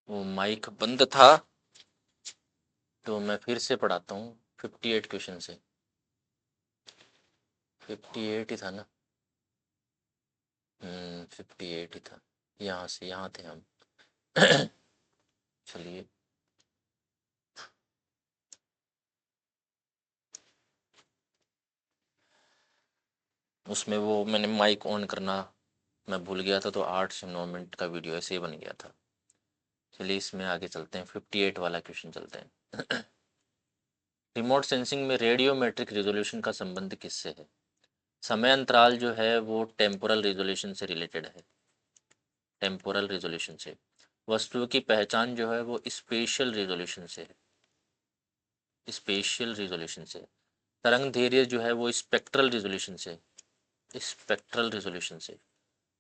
वो माइक बंद था, तो मैं फिर से पढ़ाता हूँ 58 क्वेश्चन से। 58 ही था ना? 58 ही था। यहाँ से यहाँ थे हम। चलिए। उसमें वो मैंने माइक ऑन करना मैं भूल गया था, तो 8 से 9 मिनट का वीडियो ऐसे ही बन गया था। चलिए इसमें आगे चलते हैं, 58 वाला क्वेश्चन चलते हैं। रिमोट सेंसिंग में रेडियोमेट्रिक रिजोल्यूशन का संबंध किससे है? समय अंतराल जो है वो टेम्पोरल रिजोल्यूशन से रिलेटेड है। टेम्पोरल रिजोल्यूशन से। वस्तुओं की पहचान जो है वो स्पेशियल रिजोल्यूशन से है। स्पेशियल रिजोल्यूशन से। तरंग दैर्ध्य जो है वो स्पेक्ट्रल रिजोल्यूशन से। स्पेक्ट्रल रिजोल्यूशन से।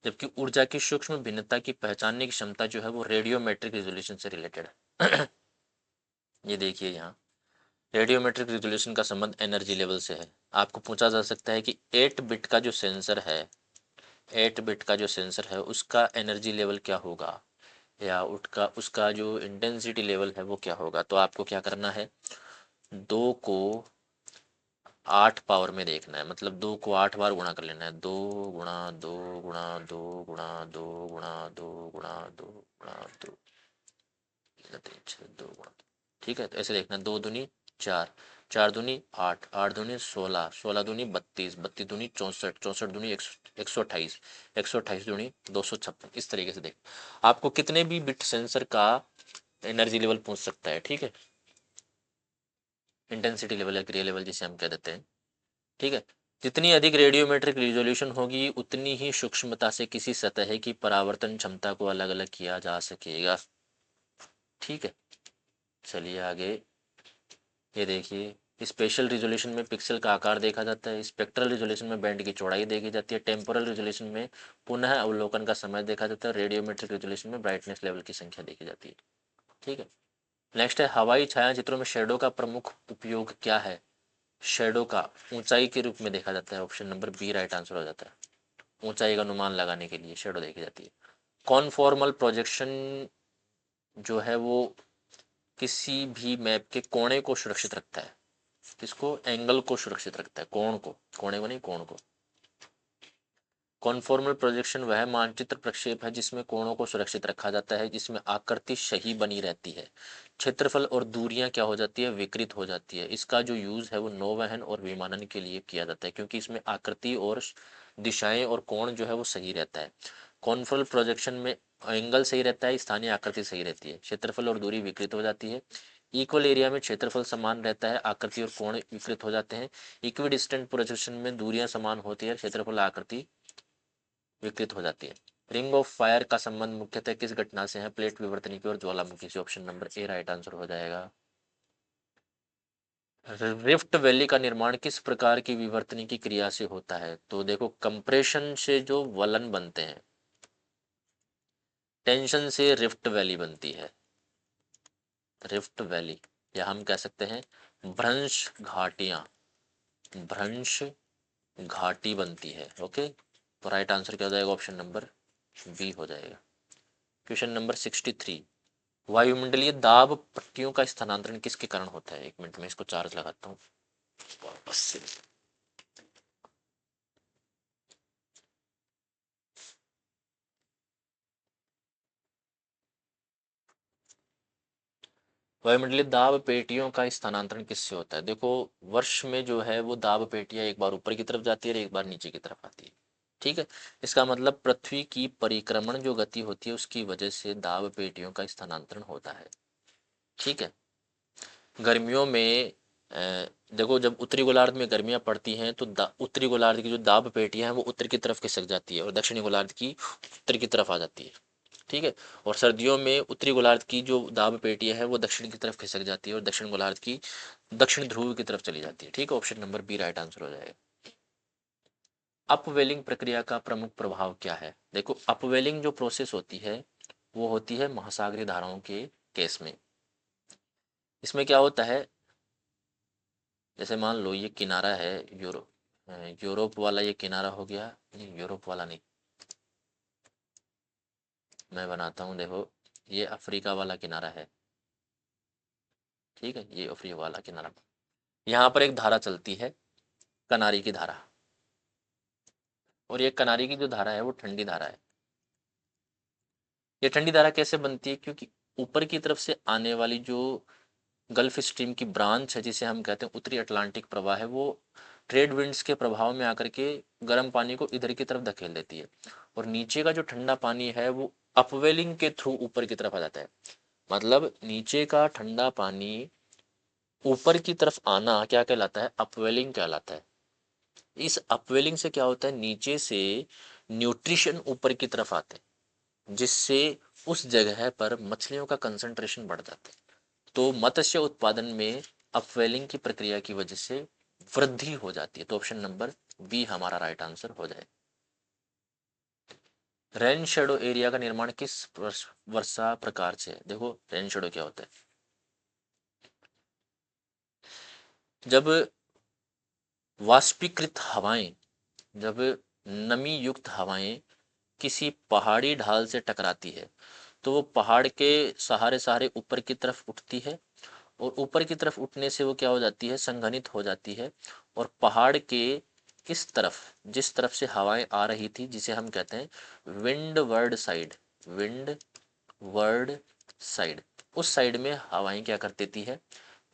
जबकि ऊर्जा की सूक्ष्म भिन्नता की पहचानने की क्षमता जो है वो रेडियोमेट्रिक रिजोल्यूशन से रिलेटेड है। ये देखिए यहाँ, रेडियोमेट्रिक रिजोल्यूशन का संबंध एनर्जी लेवल से है। आपको पूछा जा सकता है कि 8 बिट का जो सेंसर है, 8 बिट का जो सेंसर है उसका एनर्जी लेवल क्या होगा, या उसका उसका जो इंटेंसिटी लेवल है वो क्या होगा। तो आपको क्या करना है, 2 को 8 पावर में देखना है, मतलब 2 को 8 बार गुणा कर लेना है। 2 गुणा 2 गुणा 2 गुणा 2 गुणा 2 गुणा 2 गुणा 2, 2 गुणा। ठीक है, तो ऐसे देखना, 2 दूनी 4, 4 दूनी 8, 8 दूनी 16, 16 दूनी 32, 32 दूनी 64, 64 दूनी 128, 128 दूनी 256। इस तरीके से देख, आपको कितने भी बिट सेंसर का एनर्जी लेवल पूछ सकता है। ठीक है, इंटेंसिटी लेवल या क्रिया लेवल जिसे हम कह देते हैं। ठीक है, जितनी अधिक रेडियोमेट्रिक रिजोल्यूशन होगी उतनी ही सूक्ष्मता से किसी सतह की परावर्तन क्षमता को अलग अलग किया जा सकेगा। ठीक है, चलिए आगे। ये देखिए, स्पेशल रिजोल्यूशन में पिक्सल का आकार देखा जाता है, स्पेक्ट्रल रिजोल्यूशन में बैंड की चौड़ाई देखी जाती है, टेम्पोरल रिजोल्यूशन में पुनः अवलोकन का समय देखा जाता है, रेडियोमेट्रिक रिजोल्यूशन में ब्राइटनेस लेवल की संख्या देखी जाती है। ठीक है, नेक्स्ट है, हवाई छायाचित्रों में शेडो का प्रमुख उपयोग क्या है? शेडो का ऊंचाई के रूप में देखा जाता है। Option number B right answer हो जाता है। ऊंचाई का अनुमान लगाने के लिए शेडो देखी जाती है। कॉनफॉर्मल प्रोजेक्शन जो है वो किसी भी मैप के कोणे को सुरक्षित रखता है। किसको? एंगल को सुरक्षित रखता है, कोण को, कोणे को नहीं, कोण को। कॉन्फॉर्मल प्रोजेक्शन वह मानचित्र प्रक्षेप है जिसमें कोणों को सुरक्षित रखा जाता है, जिसमें आकृति सही बनी रहती है, क्षेत्रफल और दूरियां क्या हो जाती है, विकृत हो जाती है। इसका जो यूज है वो नौवहन और विमानन के लिए किया जाता है, क्योंकि इसमें आकृति और दिशाएं और कोण जो है वो सही रहता है। कॉन्फॉर्मल प्रोजेक्शन में एंगल सही रहता है, स्थानीय आकृति सही रहती है, क्षेत्रफल और दूरी विकृत हो जाती है। इक्वल एरिया में क्षेत्रफल समान रहता है, आकृति और कोण विकृत हो जाते हैं। इक्विडिस्टेंट प्रोजेक्शन में दूरियां समान होती है, क्षेत्रफल आकृति विकृत हो जाती है। रिंग ऑफ फायर का संबंध मुख्यतः किस घटना से है? प्लेट विवर्तनिकी और ज्वालामुखी से। Option number A right answer हो जाएगा। रिफ्ट वैली का निर्माण किस प्रकार की विवर्तनिकी क्रिया से होता है? तो देखो, कंप्रेशन से जो वलन बनते हैं, टेंशन से रिफ्ट वैली बनती है। रिफ्ट वैली, या हम कह सकते हैं भ्रंश घाटियां, भ्रंश घाटी बनती है। ओके, तो राइट आंसर क्या हो जाएगा? ऑप्शन नंबर बी हो जाएगा। क्वेश्चन नंबर 63, वायुमंडलीय दाब पट्टियों का स्थानांतरण किसके कारण होता है? 1 मिनट में इसको चार्ज लगाता हूँ वापस से। वायुमंडलीय दाब पेटियों का स्थानांतरण किससे होता है? देखो, वर्ष में जो है वो दाब पेटियां एक बार ऊपर की तरफ जाती है और एक बार नीचे की तरफ आती है। ठीक है, इसका मतलब पृथ्वी की परिक्रमण जो गति होती है उसकी वजह से दाब पेटियों का स्थानांतरण होता है। ठीक है, गर्मियों में देखो, जब उत्तरी गोलार्ध में गर्मियां पड़ती हैं तो उत्तरी गोलार्ध की जो दाब पेटियां हैं वो उत्तर की तरफ खिसक जाती है और दक्षिणी गोलार्ध की उत्तर की तरफ आ जाती है। ठीक है, और सर्दियों में उत्तरी गोलार्ध की जो दाब पेटियां है वो दक्षिण की तरफ खिसक जाती है और दक्षिण गोलार्ध की दक्षिण ध्रुव की तरफ चली जाती है। ठीक है, option number B right answer हो जाएगा। अपवेलिंग प्रक्रिया का प्रमुख प्रभाव क्या है? देखो, अपवेलिंग जो प्रोसेस होती है वो होती है महासागरीय धाराओं के केस में। इसमें क्या होता है, जैसे मान लो ये किनारा है, यूरोप वाला ये किनारा हो गया, नहीं यूरोप वाला नहीं, मैं बनाता हूँ देखो, ये अफ्रीका वाला किनारा है, ठीक है, ये अफ्रीका वाला किनारा। यहाँ पर एक धारा चलती है, कनारी की धारा, और ये कनारी की जो धारा है वो ठंडी धारा है। ये ठंडी धारा कैसे बनती है? क्योंकि ऊपर की तरफ से आने वाली जो गल्फ स्ट्रीम की ब्रांच है, जिसे हम कहते हैं उत्तरी अटलांटिक प्रवाह है, वो ट्रेड विंड्स के प्रभाव में आकर के गर्म पानी को इधर की तरफ धकेल देती है, और नीचे का जो ठंडा पानी है वो अपवेलिंग के थ्रू ऊपर की तरफ आ जाता है। मतलब नीचे का ठंडा पानी ऊपर की तरफ आना क्या कहलाता है? अपवेलिंग कहलाता है। इस अपवेलिंग से क्या होता है? नीचे से न्यूट्रिशन ऊपर की तरफ आते हैं, जिससे उस जगह पर मछलियों का कंसंट्रेशन बढ़ जाता है। तो मत्स्य उत्पादन में अपवेलिंग की प्रक्रिया की वजह से वृद्धि हो जाती है। तो ऑप्शन नंबर बी हमारा राइट आंसर हो जाए। रेन शेडो एरिया का निर्माण किस वर्षा प्रकार से है? देखो रेन शेडो क्या होता है? जब वाष्पीकृत हवाएं, जब नमी युक्त हवाएं किसी पहाड़ी ढाल से टकराती है, तो वो पहाड़ के सहारे सहारे ऊपर की तरफ उठती है, और ऊपर की तरफ उठने से वो क्या हो जाती है? संघनित हो जाती है, और पहाड़ के इस तरफ, जिस तरफ से हवाएं आ रही थी, जिसे हम कहते हैं wind ward side, wind ward side, उस साइड में हवाएं क्या कर देती है?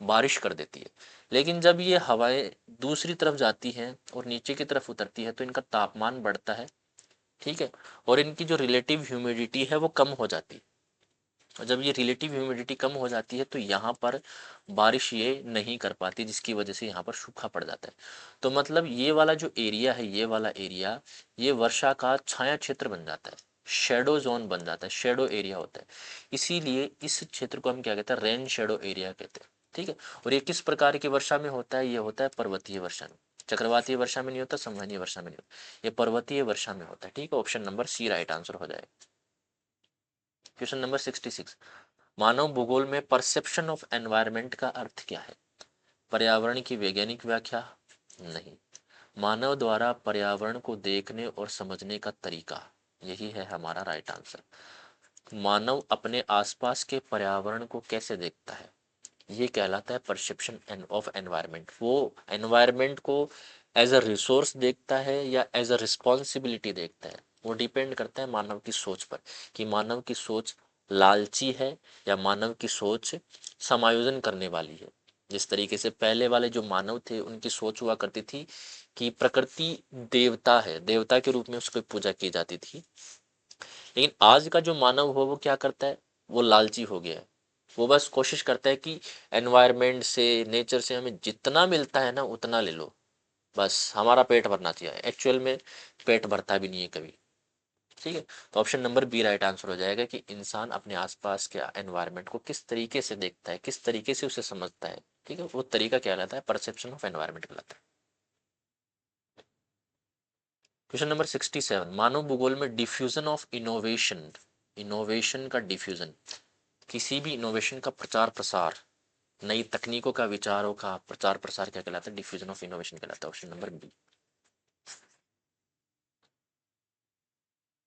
बारिश कर देती है। लेकिन जब ये हवाएं दूसरी तरफ जाती हैं और नीचे की तरफ उतरती है, तो इनका तापमान बढ़ता है, ठीक है, और इनकी जो रिलेटिव ह्यूमिडिटी है वो कम हो जाती है। और जब ये रिलेटिव ह्यूमिडिटी कम हो जाती है, तो यहाँ पर बारिश ये नहीं कर पाती, जिसकी वजह से यहाँ पर सूखा पड़ जाता है। तो मतलब ये वाला जो एरिया है, ये वाला एरिया, ये वर्षा का छाया क्षेत्र बन जाता है, शेडो जोन बन जाता है, शेडो एरिया होता है। इसीलिए इस क्षेत्र को हम क्या कहते हैं? रेन शेडो एरिया कहते हैं, ठीक है। और ये किस प्रकार की वर्षा में होता है? ये होता है पर्वतीय वर्षा में। चक्रवातीय वर्षा में नहीं होता, संवहनीय वर्षा में नहीं होता, ये पर्वतीय वर्षा में होता है, ठीक है। Option number C right answer हो जाएगा। क्वेश्चन नंबर 66, मानव भूगोल में परसेप्शन ऑफ एनवायरनमेंट का अर्थ क्या है? पर्यावरण की वैज्ञानिक व्याख्या? नहीं। मानव द्वारा पर्यावरण को देखने और समझने का तरीका, यही है हमारा राइट आंसर। मानव अपने आसपास के पर्यावरण को कैसे देखता है, ये कहलाता है परसेप्शन ऑफ एनवायरनमेंट। वो एनवायरनमेंट को एज अ रिसोर्स देखता है या एज अ रिस्पॉन्सिबिलिटी देखता है, वो डिपेंड करता है मानव की सोच पर, कि मानव की सोच लालची है या मानव की सोच समायोजन करने वाली है। जिस तरीके से पहले वाले जो मानव थे, उनकी सोच हुआ करती थी कि प्रकृति देवता है, देवता के रूप में उसकी पूजा की जाती थी। लेकिन आज का जो मानव हो, वो क्या करता है? वो लालची हो गया है। वो बस कोशिश करता है कि एनवायरनमेंट से, नेचर से हमें जितना मिलता है ना, उतना ले लो, बस हमारा पेट भरना चाहिए। एक्चुअल में पेट भरता भी नहीं है कभी, ठीक है। तो option number B right answer हो जाएगा, कि इंसान अपने आसपास के एनवायरनमेंट को किस तरीके से देखता है, किस तरीके से उसे समझता है, ठीक है, वो तरीका क्या कहलाता है? परसेप्शन ऑफ एनवायरनमेंट कहलाता है। क्वेश्चन नंबर 67, मानव भूगोल में डिफ्यूजन ऑफ इनोवेशन, इनोवेशन का डिफ्यूजन, किसी भी इनोवेशन का प्रचार प्रसार, नई तकनीकों का, विचारों का प्रचार प्रसार क्या कहलाता है? डिफ्यूजन ऑफ इनोवेशन कहलाता है। Option number B.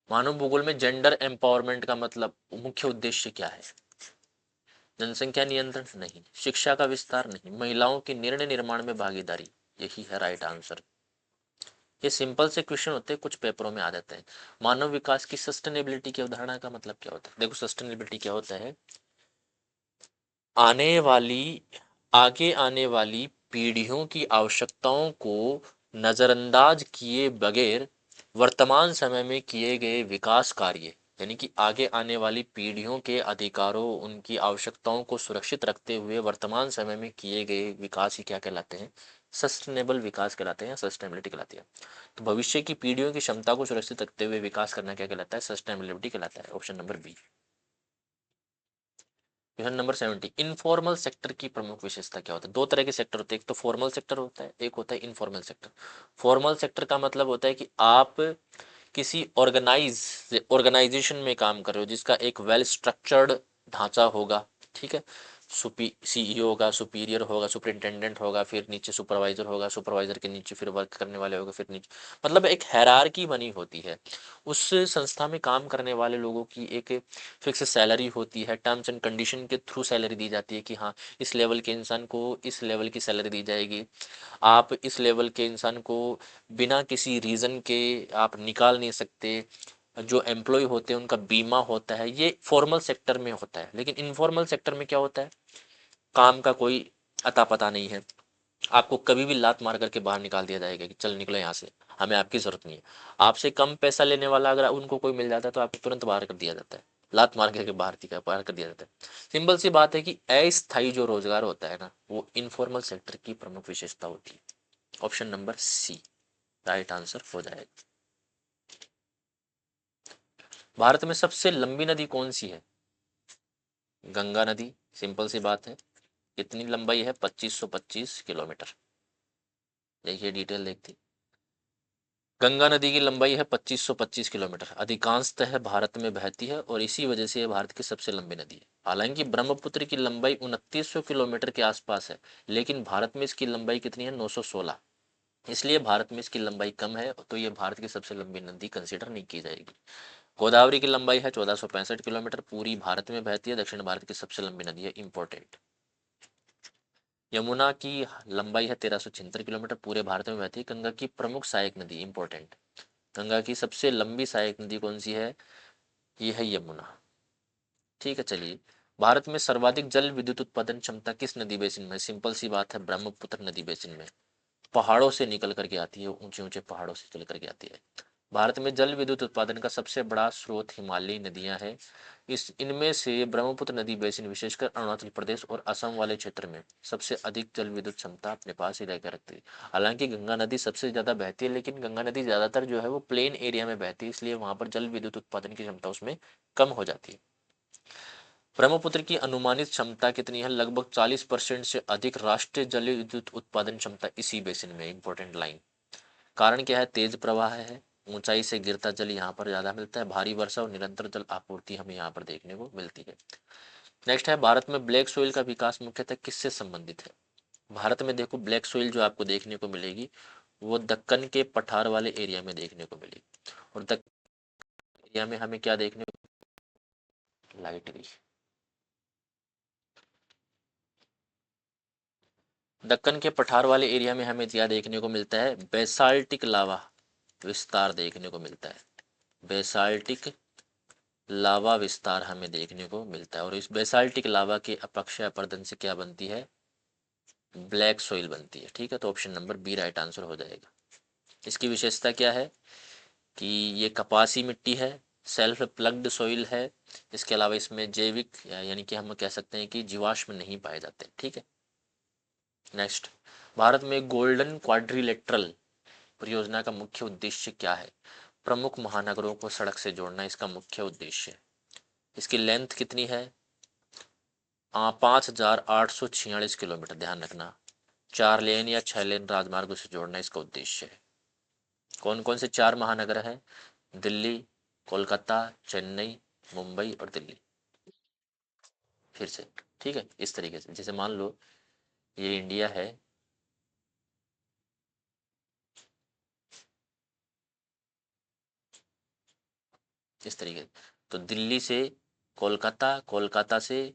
मानव भूगोल में जेंडर एम्पावरमेंट का मतलब, मुख्य उद्देश्य क्या है? जनसंख्या नियंत्रण? नहीं। शिक्षा का विस्तार? नहीं। महिलाओं की निर्णय निर्माण में भागीदारी? यही है राइट आंसर। ये सिंपल से क्वेश्चन होते हैं, कुछ पेपरों में आ जाते हैं। मानव विकास की सस्टेनेबिलिटी की अवधारणा का मतलब क्या होता है? देखो सस्टेनेबिलिटी क्या होता है? आने वाली, आगे आने वाली पीढ़ियों की आवश्यकताओं को नज़रअंदाज किए बगैर वर्तमान समय में किए गए विकास कार्य, यानी कि आगे आने वाली पीढ़ियों के अधिकारों, उनकी आवश्यकताओं को सुरक्षित रखते हुए वर्तमान समय में किए गए विकास ही क्या कहलाते हैं? सस्टेनेबल विकास कहलाते हैं, सस्टेनेबिलिटी कहलाती है। तो भविष्य की पीढ़ियों की क्षमता को सुरक्षित रखते हुए विकास करना क्या कहलाता है? सस्टेनेबिलिटी कहलाता है। Option number B. Question number 70, informal sector की प्रमुख विशेषता क्या होता है? दो तरह के सेक्टर होते हैं, एक तो फॉर्मल सेक्टर होता है, एक होता है इनफॉर्मल सेक्टर। फॉर्मल सेक्टर का मतलब होता है कि आप किसी ऑर्गेनाइजेशन में काम कर रहे हो, जिसका एक वेल स्ट्रक्चर्ड ढांचा होगा, ठीक है। सीईओ होगा, सुपीरियर होगा, सुपरिंटेंडेंट होगा, फिर नीचे सुपरवाइजर होगा, सुपरवाइजर के नीचे फिर वर्क करने वाले होगा, फिर नीचे, मतलब एक हायरार्की बनी होती है। उस संस्था में काम करने वाले लोगों की एक फिक्स सैलरी होती है, टर्म्स एंड कंडीशन के थ्रू सैलरी दी जाती है कि हाँ इस लेवल के इंसान को इस लेवल की सैलरी दी जाएगी, आप इस लेवल के इंसान को बिना किसी रीज़न के आप निकाल नहीं सकते। जो एम्प्लॉय होते हैं उनका बीमा होता है, ये फॉर्मल सेक्टर में होता है। लेकिन इनफॉर्मल सेक्टर में क्या होता है, काम का कोई अता पता नहीं है, आपको कभी भी लात मार करके बाहर निकाल दिया जाएगा कि चल निकलो यहाँ से, हमें आपकी ज़रूरत नहीं है। आपसे कम पैसा लेने वाला अगर उनको कोई मिल जाता है तो आपको तुरंत बाहर कर दिया जाता है, लात मार करके बाहर कर दिया जाता है। सिंपल सी बात है कि अस्थायी जो रोजगार होता है ना, वो इनफॉर्मल सेक्टर की प्रमुख विशेषता होती है। Option number C right answer हो जाएगा। भारत में सबसे लंबी नदी कौन सी है? गंगा नदी, सिंपल सी बात है। कितनी लंबाई है? 2525 किलोमीटर। देखिए डिटेल देखते, गंगा नदी की लंबाई है 2525 किलोमीटर, अधिकांशतः भारत में बहती है और इसी वजह से यह भारत की सबसे लंबी नदी है। हालांकि ब्रह्मपुत्र की लंबाई 2900 किलोमीटर के आसपास है, लेकिन भारत में इसकी लंबाई कितनी है? 916। इसलिए भारत में इसकी लंबाई कम है, तो ये भारत की सबसे लंबी नदी कंसीडर नहीं की जाएगी। गोदावरी की लंबाई है 1465 किलोमीटर, पूरी भारत में बहती है, दक्षिण भारत की सबसे लंबी नदी है, इंपॉर्टेंट। यमुना की लंबाई है 1376 किलोमीटर, पूरे भारत में बहती है, गंगा की प्रमुख सहायक नदी, इंपॉर्टेंट। गंगा की सबसे लंबी सहायक नदी कौन सी है? ये है यमुना। ठीक है, चलिए, भारत में सर्वाधिक जल विद्युत उत्पादन क्षमता किस नदी बेसिन में? सिंपल सी बात है, ब्रह्मपुत्र नदी बेसिन में। पहाड़ों से निकल करके आती है, ऊंचे ऊंचे पहाड़ों से चल करके आती है। भारत में जल विद्युत उत्पादन का सबसे बड़ा स्रोत हिमालयी नदियां हैं। इस इनमें से ब्रह्मपुत्र नदी बेसिन विशेषकर अरुणाचल प्रदेश और असम वाले क्षेत्र में सबसे अधिक जल विद्युत क्षमता अपने पास ही रहकर रखती है। हालांकि गंगा नदी सबसे ज़्यादा बहती है, लेकिन गंगा नदी ज़्यादातर जो है वो प्लेन एरिया में बहती है, इसलिए वहाँ पर जल विद्युत उत्पादन की क्षमता उसमें कम हो जाती है। ब्रह्मपुत्र की अनुमानित क्षमता कितनी है? लगभग 40% से अधिक राष्ट्रीय जल विद्युत उत्पादन क्षमता इसी बेसिन में। Important line. कारण क्या है? तेज प्रवाह है, ऊंचाई से गिरता जल यहाँ पर ज़्यादा मिलता है, भारी वर्षा और निरंतर जल आपूर्ति हमें यहाँ पर देखने को मिलती है। नेक्स्ट है, भारत में ब्लैक सोइल का विकास मुख्यतः किससे संबंधित है? भारत में देखो ब्लैक सोइल जो आपको देखने को मिलेगी वो दक्कन के पठार वाले एरिया में देखने को मिलेगी। और दक्कन एरिया में हमें क्या देखने को, लाइट गई, दक्कन के पठार वाले एरिया में हमें क्या देखने को मिलता है? बेसाल्टिक लावा विस्तार देखने को मिलता है। बेसाल्टिक लावा विस्तार हमें देखने को मिलता है, और इस बेसाल्टिक लावा के अपक्षय अपरदन से क्या बनती है? ब्लैक सोइल बनती है। ठीक है, तो option number B right answer हो जाएगा। इसकी विशेषता क्या है? कि ये कपासी मिट्टी है, सेल्फ प्लग्ड सोइल है, इसके अलावा इसमें जैविक यानी कि हम कह सकते हैं कि जीवाश्म नहीं पाए जाते। ठीक है, नेक्स्ट, भारत में गोल्डन क्वाड्रिलेटरल परियोजना का मुख्य उद्देश्य क्या है? प्रमुख महानगरों को सड़क से जोड़ना इसका मुख्य उद्देश्य है। इसकी लेंथ कितनी है? 5846 किलोमीटर, ध्यान रखना। 4 लेन या 6 लेन राजमार्गों से जोड़ना इसका उद्देश्य है। कौन कौन से 4 महानगर हैं? दिल्ली, कोलकाता, चेन्नई, मुंबई और दिल्ली। फिर से, ठीक है, इस तरीके से, जैसे मान लो ये इंडिया है, इस तरीके से, तो दिल्ली से कोलकाता, कोलकाता से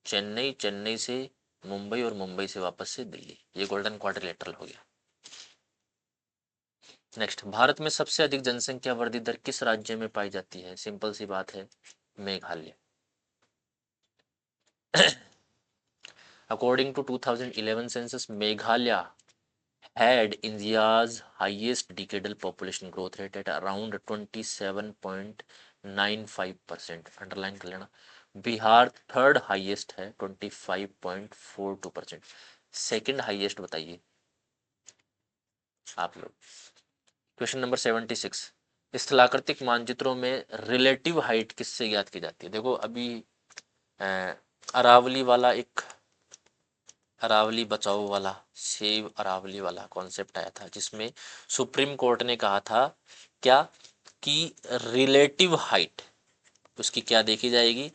चेन्नई, चेन्नई से मुंबई और मुंबई से वापस से दिल्ली, ये गोल्डन क्वाड्रिलेटरल हो गया। नेक्स्ट, भारत में सबसे अधिक जनसंख्या वृद्धि दर किस राज्य में पाई जाती है? सिंपल सी बात है, Meghalaya. According to 2011 census, Meghalaya had India's highest decadal population growth rate at around 27.95%, underline कर लेना। बिहार थर्ड हाईएस्ट है 25.42%। सेकंड हाईएस्ट बताइए आप लोग। क्वेश्चन नंबर 76, स्थलाकृतिक मानचित्रों में रिलेटिव हाइट किससे ज्ञात की जाती है? देखो अभी अरावली वाला एक, अरावली बचाओ वाला, सेव अरावली वाला कॉन्सेप्ट आया था, जिसमें सुप्रीम कोर्ट ने कहा था क्या, कि रिलेटिव हाइट उसकी क्या देखी जाएगी?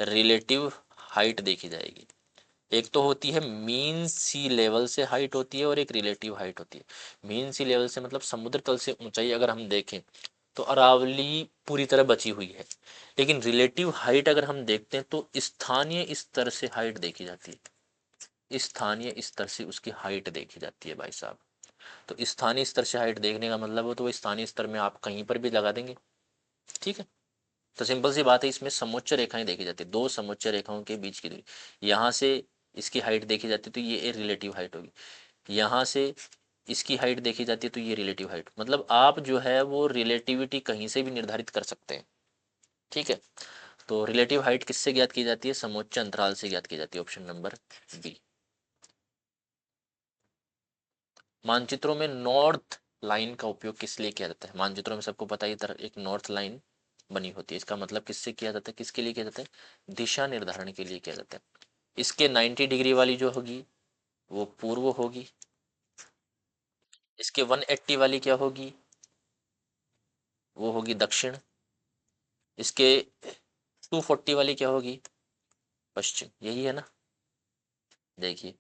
रिलेटिव हाइट देखी जाएगी। एक तो होती है मीन सी लेवल से हाइट होती है और एक रिलेटिव हाइट होती है। मीन सी लेवल से मतलब समुद्र तल से ऊंचाई अगर हम देखें तो अरावली पूरी तरह बची हुई है, लेकिन रिलेटिव हाइट अगर हम देखते हैं तो स्थानीय स्तर से हाइट देखी जाती है, स्थानीय स्तर से उसकी हाइट देखी जाती है भाई साहब। तो स्थानीय स्तर से हाइट देखने का मतलब हो तो वो स्थानीय स्तर में आप कहीं पर भी लगा देंगे, ठीक है। तो सिंपल सी बात है, इसमें समोच्च रेखाएं देखी जाती है, दो समोच्च रेखाओं के बीच की दूरी, यहाँ से इसकी हाइट देखी जाती है तो ये रिलेटिव हाइट होगी, यहाँ से इसकी हाइट देखी जाती है तो ये रिलेटिव हाइट, मतलब आप जो है वो रिलेटिविटी कहीं से भी निर्धारित कर सकते हैं, ठीक है। तो रिलेटिव हाइट किससे ज्ञात की जाती है? समोच्च अंतराल से ज्ञात की जाती है, ऑप्शन नंबर बी। मानचित्रों में नॉर्थ लाइन का उपयोग किस लिए किया जाता है? मानचित्रों में सबको पता है एक नॉर्थ लाइन बनी होती है, इसका मतलब किससे किया जाता है, किसके लिए किया जाता है? दिशा निर्धारण के लिए किया जाता है। इसके 90 डिग्री वाली जो होगी वो पूर्व होगी, इसके 180 वाली क्या होगी? वो होगी दक्षिण, इसके 240 वाली क्या होगी? पश्चिम। यही है ना? देखिए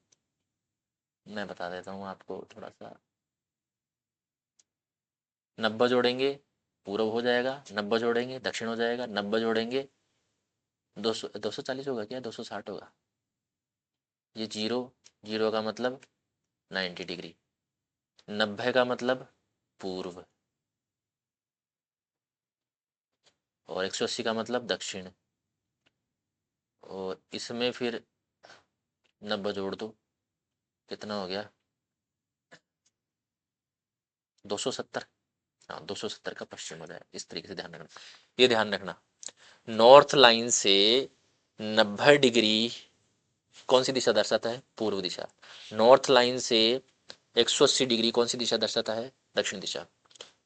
मैं बता देता हूँ आपको थोड़ा सा। 90 जोड़ेंगे पूर्व हो जाएगा, 90 जोड़ेंगे दक्षिण हो जाएगा, 90 जोड़ेंगे 240 होगा क्या, 260 होगा। ये जीरो, जीरो का मतलब 90 डिग्री, 90 का मतलब पूर्व, और 180 का मतलब दक्षिण, और इसमें फिर 90 जोड़ दो, कितना हो गया? 270। हाँ 270 का पश्चिम हो जाए, इस तरीके से ध्यान रखना। ये ध्यान रखना, नॉर्थ लाइन से 90 डिग्री कौन सी दिशा दर्शाता है? पूर्व दिशा। नॉर्थ लाइन से 180 डिग्री कौन सी दिशा दर्शाता है? दक्षिण दिशा।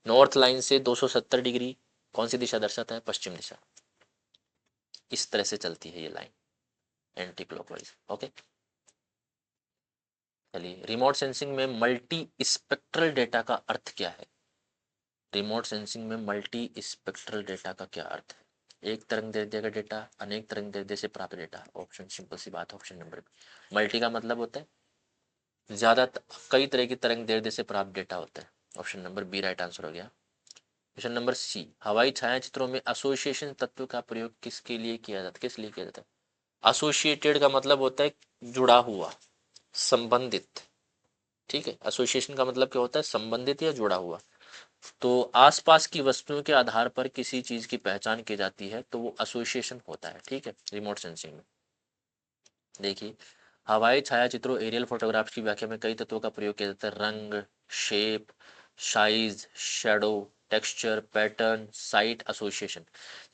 नॉर्थ लाइन से 270 डिग्री कौन सी दिशा दर्शाता है? पश्चिम दिशा। इस तरह से चलती है ये लाइन, एंटी क्लॉकवाइज, ओके। चलिए, रिमोट सेंसिंग में मल्टी स्पेक्ट्रल डेटा का अर्थ क्या है? रिमोट सेंसिंग में मल्टी स्पेक्ट्रल डेटा का क्या अर्थ है? एक तरंग दैर्ध्य का डेटा, अनेक तरंग दैर्ध्य से प्राप्त डेटा। ऑप्शन सिंपल सी बात, ऑप्शन नंबर बी। मल्टी का मतलब होता है ज्यादा, कई तरह की तरंग दैर्ध्य से प्राप्त डेटा होता है। Option number B right answer हो गया। क्वेश्चन नंबर सी, हवाई छायाचित्रों में एसोसिएशन तत्व का प्रयोग किसके लिए किया जाता है, किस लिए किया जाता है? एसोसिएटेड का मतलब होता है जुड़ा हुआ, संबंधित, ठीक है। एसोसिएशन का मतलब क्या होता है? संबंधित या जुड़ा हुआ। तो आसपास की वस्तुओं के आधार पर किसी चीज की पहचान की जाती है तो वो एसोसिएशन होता है, ठीक है, रिमोट सेंसिंग में। देखिए, हवाई छायाचित्रों एरियल फोटोग्राफ्स की व्याख्या में कई तत्वों का प्रयोग किया जाता है। रंग, shape, size, shadow, texture, pattern, site, association.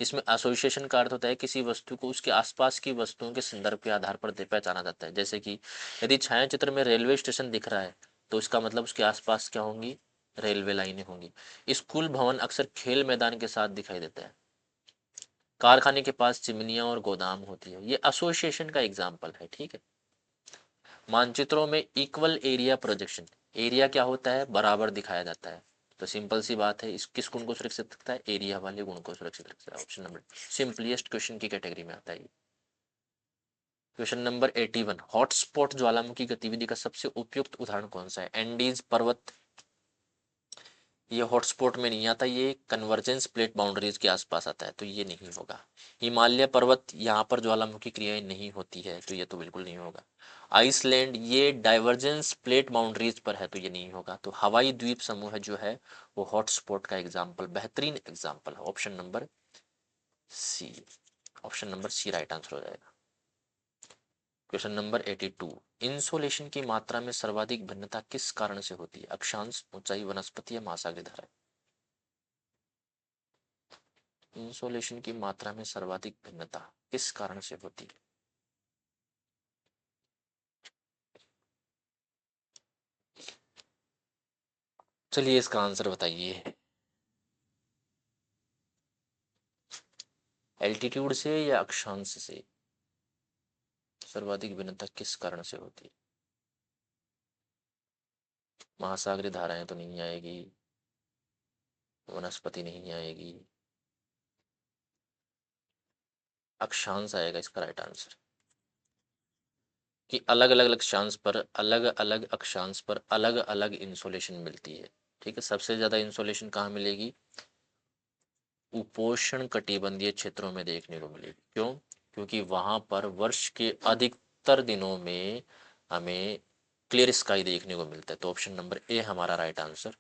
इसमें एसोसिएशन का अर्थ होता है किसी वस्तु को उसके आसपास की वस्तुओं के संदर्भ के आधार पर पहचाना जाता है। जैसे कि यदि छायाचित्र में रेलवे स्टेशन दिख रहा है तो इसका मतलब उसके आसपास क्या होंगी? रेलवे लाइनें होंगी। स्कूल भवन अक्सर खेल मैदान के साथ दिखाई देता है। कारखाने के पास चिमनियां और गोदाम होती है। ये एसोसिएशन का एग्जाम्पल है, ठीक है। मानचित्रों में इक्वल एरिया प्रोजेक्शन, एरिया क्या होता है? बराबर दिखाया जाता है। तो सिंपल सी बात है, इस किस गुण को सुरक्षित रखता है? एरिया वाले गुण को सुरक्षित रखता है। ऑप्शन नंबर सिंपलीस्ट क्वेश्चन की कैटेगरी में आता है। क्वेश्चन नंबर 81, हॉटस्पॉट ज्वालामुखी गतिविधि का सबसे उपयुक्त उदाहरण कौन सा है? एंडीज पर्वत, ये हॉटस्पॉट में नहीं आता, ये कन्वर्जेंस प्लेट बाउंड्रीज के आसपास आता है, तो ये नहीं होगा। हिमालय पर्वत, यहाँ पर ज्वालामुखी क्रियाएं नहीं होती है, तो ये तो बिल्कुल नहीं होगा। आइसलैंड, ये डाइवर्जेंस प्लेट बाउंड्रीज पर है, तो ये नहीं होगा। तो हवाई द्वीप समूह जो है वो हॉटस्पॉट का एग्जाम्पल, बेहतरीन एग्जाम्पल है। Option number C, option number C right answer हो जाएगा। क्वेश्चन नंबर 82, इंसोलेशन की मात्रा में सर्वाधिक भिन्नता किस कारण से होती है? अक्षांश, ऊंचाई, वनस्पति या महासागरीय धारा? इंसोलेशन की मात्रा में सर्वाधिक भिन्नता किस कारण से होती है? चलिए इसका आंसर बताइए। एल्टीट्यूड से या अक्षांश से सर्वाधिक भिन्नता किस कारण से होती है? महासागरीय धाराएं तो नहीं आएगी, वनस्पति नहीं आएगी, अक्षांश आएगा इसका राइट आंसर। कि अलग अलग अक्षांश पर अलग अलग इंसोलेशन मिलती है। ठीक है, सबसे ज़्यादा इंसोलेशन कहाँ मिलेगी? उपोष्ण कटिबंधीय क्षेत्रों में देखने को मिलेगी। क्यों? क्योंकि वहां पर वर्ष के अधिकतर दिनों में हमें क्लियर स्काई देखने को मिलता है। तो ऑप्शन नंबर ए हमारा राइट आंसर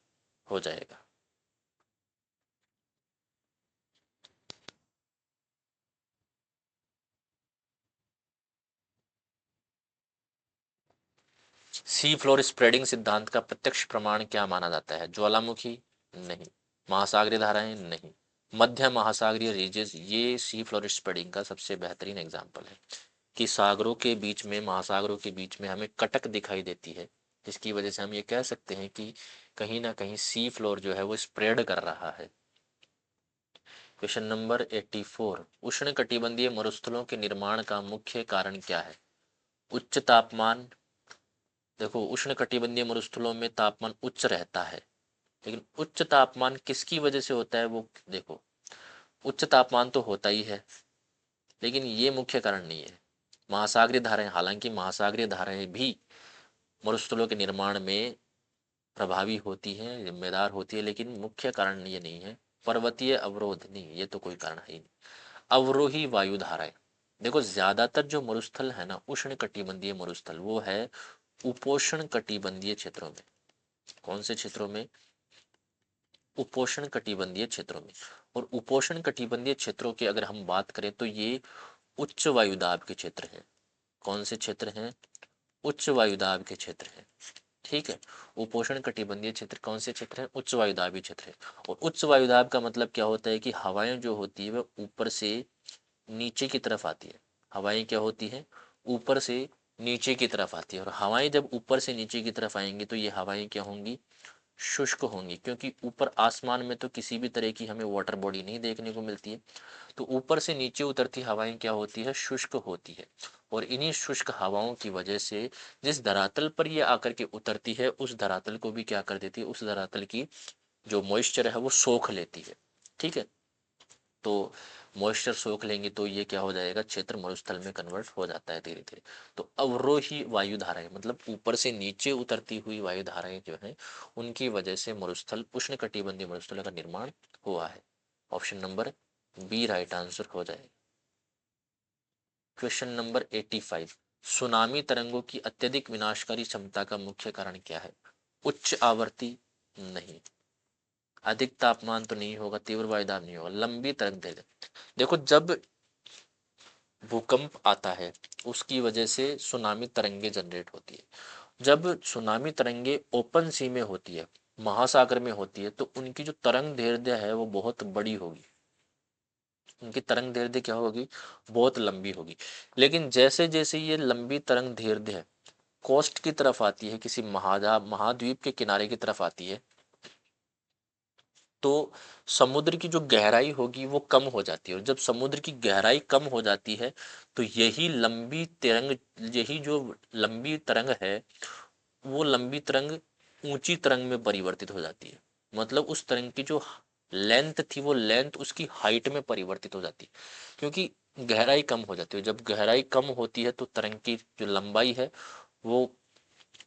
हो जाएगा। सी फ्लोर स्प्रेडिंग सिद्धांत का प्रत्यक्ष प्रमाण क्या माना जाता है? ज्वालामुखी? नहीं। महासागरीय धाराएं? नहीं। मध्य महासागरीय रीजेस ये सी फ्लोर स्प्रेडिंग का सबसे बेहतरीन एग्जाम्पल है कि सागरों के बीच में, महासागरों के बीच में हमें कटक दिखाई देती है, जिसकी वजह से हम ये कह सकते हैं कि कहीं ना कहीं सी फ्लोर जो है वो स्प्रेड कर रहा है। क्वेश्चन नंबर 84, उष्ण कटिबंधीय मरुस्थलों के निर्माण का मुख्य कारण क्या है? उच्च तापमान। देखो, उष्ण कटिबंधीय मरुस्थलों में तापमान उच्च रहता है, लेकिन उच्च तापमान किसकी वजह से होता है वो देखो। उच्च तापमान तो होता ही है, लेकिन ये मुख्य कारण नहीं है। महासागरीय धाराएं, हालांकि महासागरीय धाराएं भी मरुस्थलों के निर्माण में प्रभावी होती हैं, जिम्मेदार होती है, लेकिन मुख्य कारण ये नहीं है। पर्वतीय अवरोध नहीं, ये तो कोई कारण है ही नहीं। अवरोही वायु धाराएं। देखो, ज्यादातर जो मरुस्थल है ना, उष्ण कटिबंधीय मरुस्थल, वो है उपोष्ण कटिबंधीय क्षेत्रों में। कौन से क्षेत्रों में? उपोष्ण कटिबंधीय क्षेत्रों में। और उपोष्ण कटिबंधीय क्षेत्रों की अगर हम बात करें तो ये उच्च वायुदाब के क्षेत्र हैं। कौन से क्षेत्र हैं? उच्च वायुदाब के क्षेत्र हैं। ठीक है, उपोष्ण कटिबंधीय क्षेत्र कौन से क्षेत्र हैं? उच्च वायुदाबी क्षेत्र है। और उच्च वायुदाब का मतलब क्या होता है कि हवाएं जो होती है वह ऊपर से नीचे की तरफ आती है। हवाएं क्या होती हैं? ऊपर से नीचे की तरफ आती है। और हवाएं जब ऊपर से नीचे की तरफ आएंगी तो ये हवाएं क्या होंगी? शुष्क होंगी, क्योंकि ऊपर आसमान में तो किसी भी तरह की हमें वाटर बॉडी नहीं देखने को मिलती है। तो ऊपर से नीचे उतरती हवाएं क्या होती है? शुष्क होती है। और इन्हीं शुष्क हवाओं की वजह से जिस धरातल पर ये आकर के उतरती है, उस धरातल को भी क्या कर देती है? उस धरातल की जो मॉइस्चर है वो सोख लेती है। ठीक है, तो मॉइस्चर सोख लेंगे तो ये क्या हो जाएगा? क्षेत्र मरुस्थल में कन्वर्ट हो जाता है धीरे धीरे। तो अवरोही वायु धाराएं मतलब ऊपर से नीचे उतरती हुई वायु धाराएं जो है, उनकी वजह से मरुस्थल, उष्ण कटिबंधीय मरुस्थल का निर्माण हुआ है। Option number B right answer हो जाएगा। क्वेश्चन नंबर 85, सुनामी तरंगों की अत्यधिक विनाशकारी क्षमता का मुख्य कारण क्या है? उच्च आवृत्ति? नहीं। अधिक तापमान तो नहीं होगा, तीव्र वायुदाब नहीं होगा, लंबी तरंग दैर्घ्य। देखो, जब भूकंप आता है उसकी वजह से सुनामी तरंगे जनरेट होती है। जब सुनामी तरंगे ओपन सी में होती है, महासागर में होती है, तो उनकी जो तरंग दैर्घ्य है वो बहुत बड़ी होगी। उनकी तरंग दैर्घ्य क्या होगी? बहुत लंबी होगी। लेकिन जैसे जैसे ये लंबी तरंग दैर्घ्य है कोस्ट की तरफ आती है, किसी महाद्वीप के किनारे की तरफ आती है, तो समुद्र की जो गहराई होगी वो कम हो जाती है। और जब समुद्र की गहराई कम हो जाती है तो यही जो लंबी तरंग है, वो लंबी तरंग ऊंची तरंग में परिवर्तित हो जाती है। मतलब उस तरंग की जो लेंथ थी वो लेंथ उसकी हाइट में परिवर्तित हो जाती है, क्योंकि गहराई कम हो जाती है। जब गहराई कम होती है तो तरंग की जो लंबाई है वो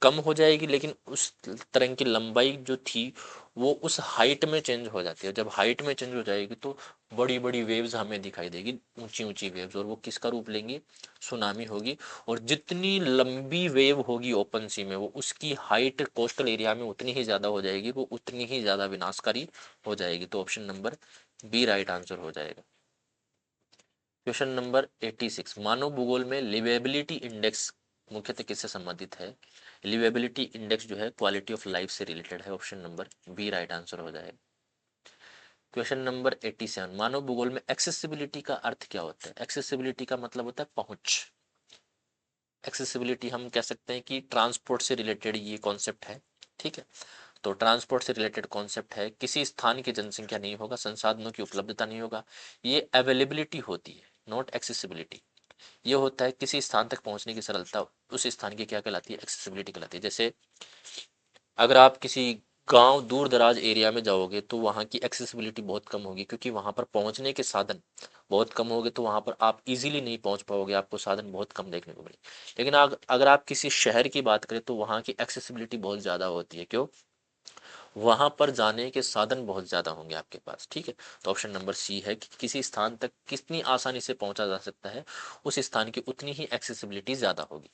कम हो जाएगी, लेकिन उस तरंग की लंबाई जो थी वो उस हाइट में चेंज हो जाती है। जब हाइट में चेंज हो जाएगी तो बड़ी बड़ी वेव्स हमें दिखाई देगी, ऊंची ऊंची वेव्स, और वो किसका रूप लेंगी? सुनामी होगी। और जितनी लंबी वेव होगी ओपन सी में, वो उसकी हाइट कोस्टल एरिया में उतनी ही ज्यादा हो जाएगी, वो उतनी ही ज्यादा विनाशकारी हो जाएगी। तो option number B right answer हो जाएगा। क्वेश्चन नंबर 86, मानव भूगोल में लिवेबिलिटी इंडेक्स मुख्यतः किससे संबंधित है? लिवेबिलिटी इंडेक्स जो है क्वालिटी ऑफ लाइफ से रिलेटेड है। Option number B right answer हो जाएगा। क्वेश्चन नंबर 87, मानव भूगोल में एक्सेसिबिलिटी का अर्थ क्या होता है? एक्सेसिबिलिटी का मतलब होता है पहुंच। एक्सेसिबिलिटी हम कह सकते हैं कि ट्रांसपोर्ट से रिलेटेड ये कॉन्सेप्ट है। ठीक है, तो ट्रांसपोर्ट से रिलेटेड कॉन्सेप्ट है, किसी स्थान की जनसंख्या नहीं होगा, संसाधनों की उपलब्धता नहीं होगा, ये अवेलेबिलिटी होती है, नॉट एक्सेसिबिलिटी। ये होता है किसी स्थान तक पहुंचने की सरलता, उस स्थान की क्या कहलाती है? एक्सेसिबिलिटी कहलाती है। जैसे अगर आप किसी गांव दूर दराज एरिया में जाओगे तो वहाँ की एक्सेसिबिलिटी बहुत कम होगी, क्योंकि वहाँ पर पहुँचने के साधन बहुत कम होंगे, तो वहाँ पर आप इजीली नहीं पहुँच पाओगे, आपको साधन बहुत कम देखने को मिलेंगे। लेकिन अगर आप किसी शहर की बात करें तो वहाँ की एक्सेसिबिलिटी बहुत ज़्यादा होती है। क्यों? वहाँ पर जाने के साधन बहुत ज़्यादा होंगे आपके पास। ठीक है, तो ऑप्शन नंबर सी है कि किसी स्थान तक कितनी आसानी से पहुँचा जा सकता है, उस स्थान की उतनी ही एक्सेसिबिलिटी ज़्यादा होगी।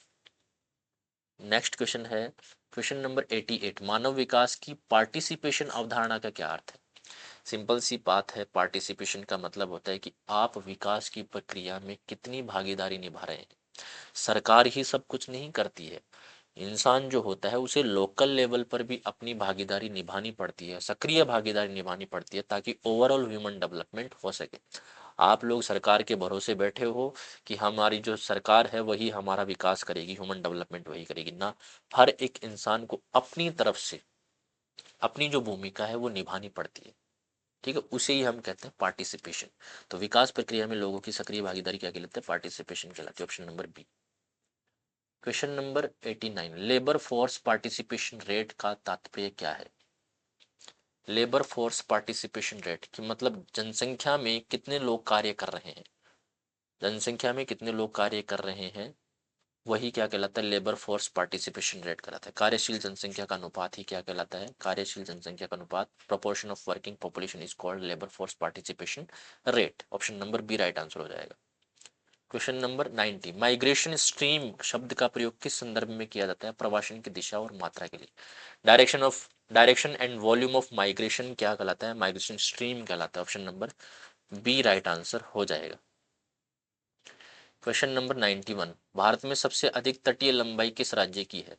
नेक्स्ट क्वेश्चन है क्वेश्चन नंबर 88, मानव विकास की पार्टिसिपेशन अवधारणा का क्या अर्थ है? सिंपल सी बात है, पार्टिसिपेशन का मतलब होता है कि आप विकास की प्रक्रिया में कितनी भागीदारी निभा रहे हैं। सरकार ही सब कुछ नहीं करती है, इंसान जो होता है उसे लोकल लेवल पर भी अपनी भागीदारी निभानी पड़ती है, सक्रिय भागीदारी निभानी पड़ती है, ताकि ओवरऑल ह्यूमन डेवलपमेंट हो सके। आप लोग सरकार के भरोसे बैठे हो कि हमारी जो सरकार है वही हमारा विकास करेगी, ह्यूमन डेवलपमेंट वही करेगी ना। हर एक इंसान को अपनी तरफ से अपनी जो भूमिका है वो निभानी पड़ती है। ठीक है, उसे ही हम कहते हैं पार्टिसिपेशन। तो विकास प्रक्रिया में लोगों की सक्रिय भागीदारी क्या कहलाती है? पार्टिसिपेशन कहलाती है। Option number B. Question number 89, labour force participation rate का तात्पर्य क्या है? लेबर फोर्स पार्टिसिपेशन रेट की मतलब जनसंख्या में कितने लोग कार्य कर रहे हैं, जनसंख्या में कितने लोग कार्य कर रहे हैं, वही क्या कहलाता है? लेबर फोर्स पार्टिसिपेशन रेट कहलाता है। कार्यशील जनसंख्या का अनुपात ही क्या कहलाता है? कार्यशील जनसंख्या का अनुपात, proportion of working population is called labour force participation rate. Option number B right answer हो जाएगा। क्वेश्चन नंबर 90, माइग्रेशन स्ट्रीम शब्द का प्रयोग किस संदर्भ में किया जाता है? प्रवासन की दिशा और मात्रा के लिए। Direction and volume of migration क्या कहलाता है? माइग्रेशन स्ट्रीम कहलाता है। Option number B right answer हो जाएगा। क्वेश्चन नंबर 91, भारत में सबसे अधिक तटीय लंबाई किस राज्य की है?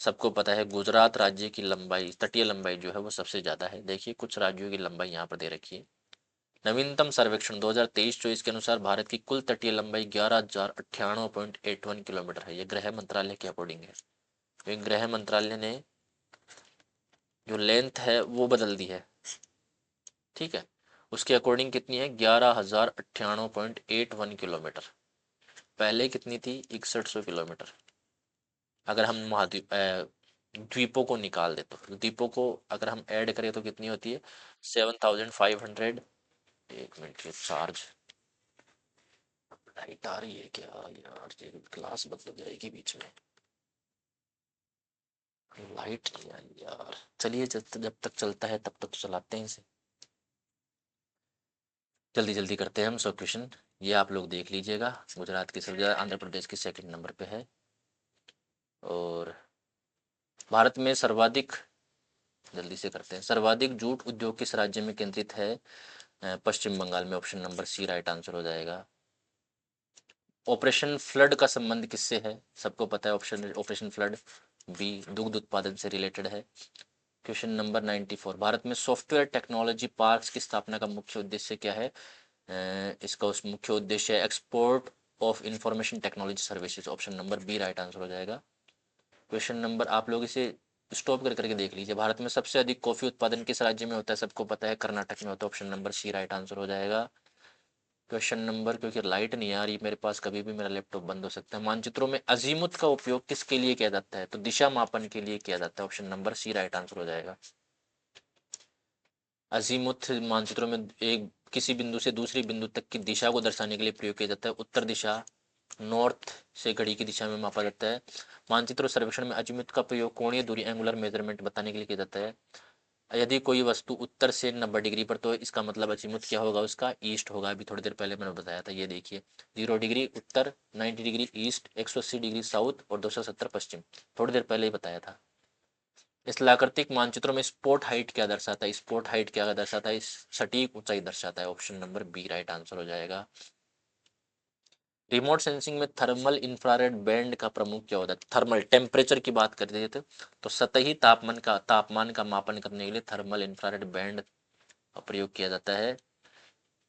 सबको पता है गुजरात राज्य की लंबाई, तटीय लंबाई जो है वो सबसे ज्यादा है। देखिए कुछ राज्यों की लंबाई यहाँ पर दे रखी है। नवीनतम सर्वेक्षण 2023-24 के अनुसार भारत की कुल तटीय लंबाई 11,098.81 किलोमीटर है। ये गृह मंत्रालय के अकॉर्डिंग है। तो गृह मंत्रालय ने जो लेंथ है वो बदल दी है। ठीक है, उसके अकॉर्डिंग कितनी है? 11,098.81 किलोमीटर। पहले कितनी थी? 6100 किलोमीटर। अगर हम महाद्वीप द्वीपों को निकाल दे तो द्वीपों को अगर हम ऐड करें तो कितनी होती है? 7500। एक मिनट, ये चार्ज लाइट आ रही है क्या यार? ये क्लास बदल जाएगी बीच में, लाइट नहीं आई यार। चलिए जब तक चलता है तब तक तो चलाते हैं इसे। जल्दी जल्दी करते हैं हम सब क्वेश्चन। ये आप लोग देख लीजिएगा, गुजरात की सबसे ज़्यादा, आंध्र प्रदेश की सेकंड नंबर पे है। और भारत में सर्वाधिक, जल्दी से करते हैं, सर्वाधिक जूट उद्योग किस राज्य में केंद्रित है? पश्चिम बंगाल में। Option number C right answer हो जाएगा। ऑपरेशन फ्लड का संबंध किससे है? सबको पता है ऑप्शन ऑपरेशन फ्लड बी दुग्ध उत्पादन से रिलेटेड है। क्वेश्चन नंबर 94, भारत में सॉफ्टवेयर टेक्नोलॉजी पार्क्स की स्थापना का मुख्य उद्देश्य क्या है? इसका उस मुख्य उद्देश्य export of information technology services. Option number B right answer हो जाएगा। क्वेश्चन नंबर, आप लोग इसे स्टॉप कर करके देख लीजिए, भारत में सबसे अधिक कॉफी उत्पादन किस राज्य में होता है? सबको पता है कर्नाटक में होता है। Option number C right answer हो जाएगा। क्वेश्चन नंबर, क्योंकि लाइट नहीं आ रही मेरे पास, कभी भी मेरा लैपटॉप बंद हो सकता है, मानचित्रों में अजीमुथ का उपयोग किसके लिए किया जाता है? तो दिशा मापन के लिए किया जाता है। Option number C right answer हो जाएगा। अजीमुथ मानचित्रों में एक किसी बिंदु से दूसरे बिंदु तक की दिशा को दर्शाने के लिए प्रयोग किया जाता है। उत्तर दिशा, नॉर्थ से घड़ी की दिशा में मापा जाता है। मानचित्र सर्वेक्षण में अजीमुथ का प्रयोग कोणीय दूरी एंगुलर मेजरमेंट बताने के लिए किया जाता है। यदि कोई वस्तु उत्तर से 90 डिग्री पर, तो इसका मतलब अजीमुथ क्या होगा? उसका ईस्ट होगा। अभी थोड़ी देर पहले मैंने बताया था, ये देखिए 0 डिग्री उत्तर, 90 डिग्री ईस्ट, 180 डिग्री साउथ और 270 पश्चिम। थोड़ी देर पहले ही बताया था। इस लाकृतिक मानचित्रों में स्पॉट हाइट क्या दर्शाता है? स्पॉट हाइट क्या दर्शाता है? इस सटीक ऊंचाई दर्शाता है। Option number B right answer हो जाएगा। रिमोट सेंसिंग में थर्मल इंफ्रारेड बैंड का प्रमुख क्या होता है? थर्मल टेम्परेचर की बात करते थे तो सतही तापमान का मापन करने के लिए थर्मल इंफ्रारेड बैंड का प्रयोग किया जाता है।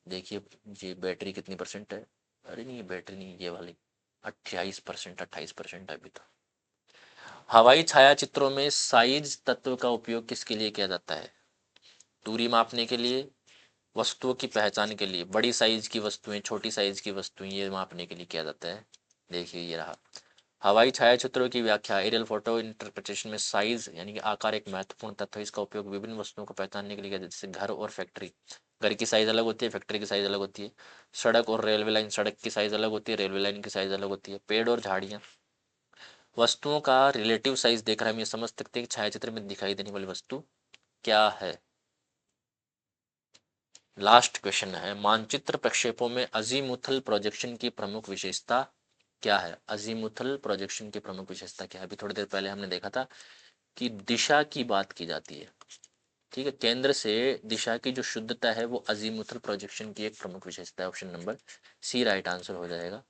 देखिए ये बैटरी कितनी परसेंट है? अरे नहीं, ये बैटरी नहीं, ये वाली 28%, 28% अभी तो। हवाई छायाचित्रों में साइज तत्व का उपयोग किसके लिए किया जाता है? दूरी मापने के लिए, वस्तुओं की पहचान के लिए, बड़ी साइज की वस्तुएं, छोटी साइज की वस्तुएं, ये मापने के लिए किया जाता है। देखिए ये रहा। हवाई छायाचित्रों की व्याख्या। एरियल फोटो इंटरप्रिटेशन में साइज यानी कि आकार एक महत्वपूर्ण तत्व है। इसका उपयोग विभिन्न वस्तुओं को पहचानने के लिए किया जाता है, जैसे घर और फैक्ट्री। घर की साइज अलग होती है, फैक्ट्री की साइज अलग होती है। सड़क और रेलवे लाइन, सड़क की साइज अलग होती है, रेलवे लाइन की साइज अलग होती है। पेड़ और झाड़ियाँ, वस्तुओं का रिलेटिव साइज देखकर हम ये समझ सकते हैं कि छायाचित्र में दिखाई देने वाली वस्तु क्या है। लास्ट क्वेश्चन है, मानचित्र प्रक्षेपों में अजीमुथल प्रोजेक्शन की प्रमुख विशेषता क्या है। अजीमुथल प्रोजेक्शन की प्रमुख विशेषता क्या है। अभी थोड़ी देर पहले हमने देखा था कि दिशा की बात की जाती है, ठीक है। केंद्र से दिशा की जो शुद्धता है वो अजीमुथल प्रोजेक्शन की एक प्रमुख विशेषता है। Option number C right answer हो जाएगा।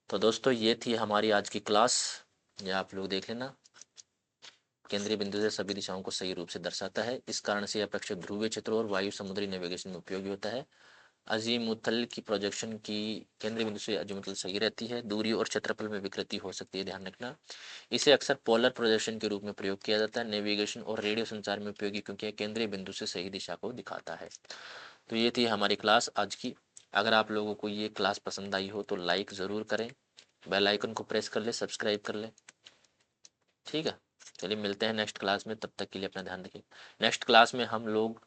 तो दोस्तों ये थी हमारी आज की क्लास, ये आप लोग देख लेना। केंद्रीय बिंदु से सभी दिशाओं को सही रूप से दर्शाता है। इस कारण से यह प्रक्षेप ध्रुवीय क्षेत्रों और वायु समुद्री नेविगेशन में उपयोगी होता है। अजीमुथल की प्रोजेक्शन की केंद्रीय बिंदु से अजीमुथल सही रहती है। दूरी और क्षेत्रफल में विकृति हो सकती है, ध्यान रखना। इसे अक्सर पोलर प्रोजेक्शन के रूप में प्रयोग किया जाता है। नेविगेशन और रेडियो संचार में उपयोगी क्योंकि यह केंद्रीय बिंदु से सही दिशा को दिखाता है। तो ये थी हमारी क्लास आज की। अगर आप लोगों को ये क्लास पसंद आई हो तो लाइक ज़रूर करें, बेल आइकन को प्रेस कर ले, सब्सक्राइब कर ले, ठीक है। चलिए मिलते हैं नेक्स्ट क्लास में, तब तक के लिए अपना ध्यान रखिए। नेक्स्ट क्लास में हम लोग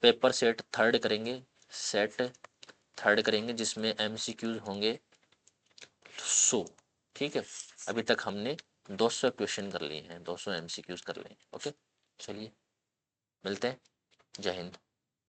पेपर सेट थर्ड करेंगे, सेट थर्ड करेंगे जिसमें एमसीक्यूज होंगे 100, ठीक है। अभी तक हमने 200 क्वेश्चन कर लिए हैं, 200 एमसीक्यूज कर लिए हैं, ओके। चलिए मिलते हैं, जय हिंद।